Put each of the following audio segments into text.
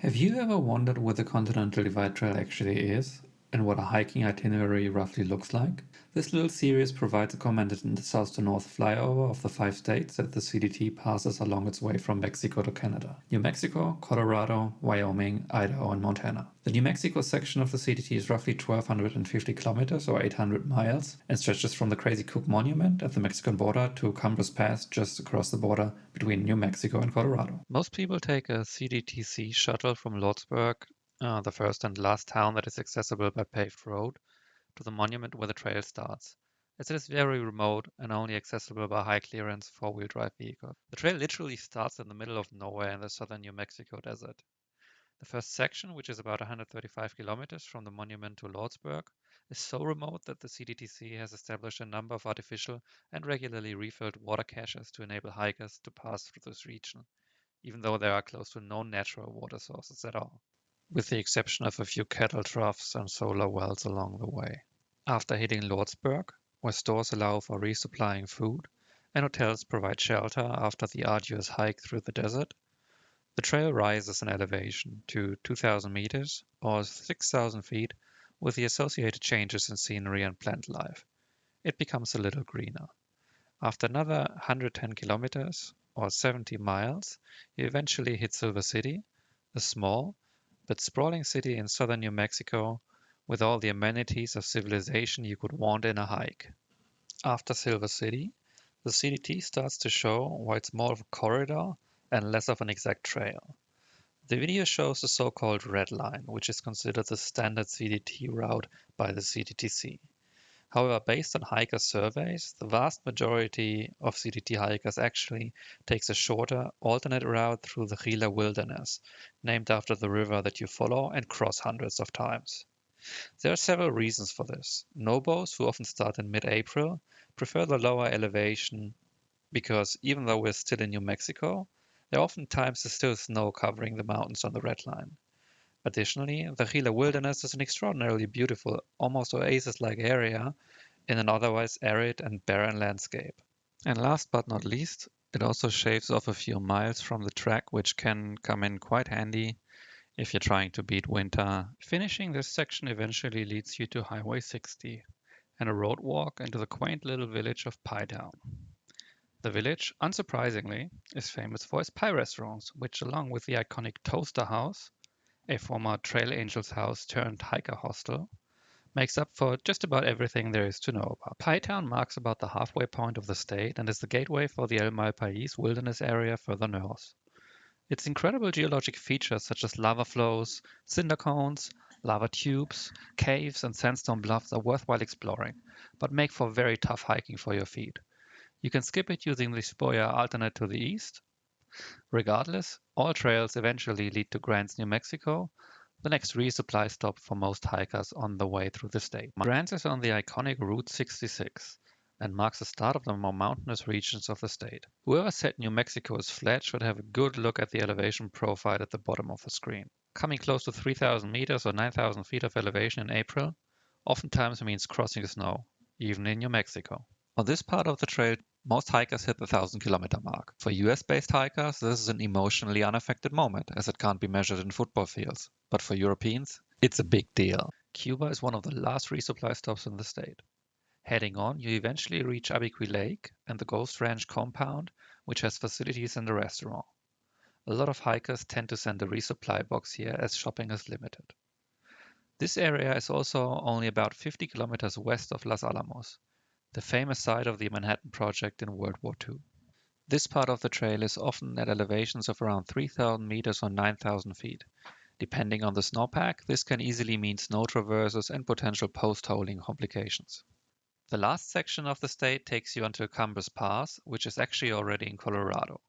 Have you ever wondered what the Continental Divide Trail actually is and what a hiking itinerary roughly looks like? This little series provides a commented in the south to north flyover of the 5 states that the CDT passes along its way from Mexico to Canada: New Mexico, Colorado, Wyoming, Idaho, and Montana. The New Mexico section of the CDT is roughly 1,250 kilometers or 800 miles and stretches from the Crazy Cook Monument at the Mexican border to Cumbres Pass just across the border between New Mexico and Colorado. Most people take a CDTC shuttle from Lordsburg, the first and last town that is accessible by paved road, to the monument where the trail starts, as it is very remote and only accessible by high-clearance four-wheel drive vehicles. The trail literally starts in the middle of nowhere in the southern New Mexico desert. The first section, which is about 135 kilometers from the monument to Lordsburg, is so remote that the CDTC has established a number of artificial and regularly refilled water caches to enable hikers to pass through this region, even though there are close to no natural water sources at all, with the exception of a few cattle troughs and solar wells along the way. After hitting Lordsburg, where stores allow for resupplying food and hotels provide shelter after the arduous hike through the desert, the trail rises in elevation to 2,000 meters or 6,000 feet with the associated changes in scenery and plant life. It becomes a little greener. After another 110 kilometers or 70 miles, you eventually hit Silver City, a small but sprawling city in southern New Mexico with all the amenities of civilization you could want in a hike. After Silver City, the CDT starts to show why it's more of a corridor and less of an exact trail. The video shows the so-called red line, which is considered the standard CDT route by the CDTC. However, based on hiker surveys, the vast majority of CDT hikers actually takes a shorter, alternate route through the Gila Wilderness, named after the river that you follow and cross hundreds of times. There are several reasons for this. NoBos, who often start in mid-April, prefer the lower elevation because even though we're still in New Mexico, there oftentimes is still snow covering the mountains on the red line. Additionally, the Gila Wilderness is an extraordinarily beautiful, almost oasis-like area in an otherwise arid and barren landscape. And last but not least, it also shaves off a few miles from the track, which can come in quite handy if you're trying to beat winter. Finishing this section eventually leads you to Highway 60 and a road walk into the quaint little village of Pie Town. The village, unsurprisingly, is famous for its pie restaurants, which, along with the iconic Toaster House, a former Trail Angels house turned hiker hostel, makes up for just about everything there is to know about. Pie Town marks about the halfway point of the state and is the gateway for the El Malpais wilderness area further north. Its incredible geologic features such as lava flows, cinder cones, lava tubes, caves, and sandstone bluffs are worthwhile exploring, but make for very tough hiking for your feet. You can skip it using the Spoya alternate to the east. Regardless, all trails eventually lead to Grants, New Mexico, the next resupply stop for most hikers on the way through the state. Grants is on the iconic Route 66 and marks the start of the more mountainous regions of the state. Whoever said New Mexico is flat should have a good look at the elevation profile at the bottom of the screen. Coming close to 3,000 meters or 9,000 feet of elevation in April oftentimes means crossing snow, even in New Mexico. On this part of the trail, most hikers hit the 1,000-kilometer mark. For US-based hikers, this is an emotionally unaffected moment, as it can't be measured in football fields. But for Europeans, it's a big deal. Cuba is one of the last resupply stops in the state. Heading on, you eventually reach Abiqui Lake and the Ghost Ranch compound, which has facilities and a restaurant. A lot of hikers tend to send a resupply box here as shopping is limited. This area is also only about 50 kilometers west of Los Alamos, the famous site of the Manhattan Project in World War II. This part of the trail is often at elevations of around 3,000 meters or 9,000 feet. Depending on the snowpack, this can easily mean snow traverses and potential post-holing complications. The last section of the state takes you onto Cumbres Pass, which is actually already in Colorado.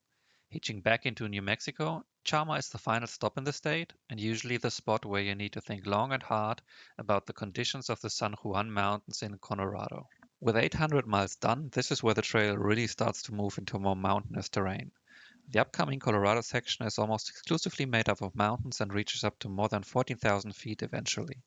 Hitching back into New Mexico, Chama is the final stop in the state and usually the spot where you need to think long and hard about the conditions of the San Juan Mountains in Colorado. With 800 miles done, this is where the trail really starts to move into more mountainous terrain. The upcoming Colorado section is almost exclusively made up of mountains and reaches up to more than 14,000 feet eventually.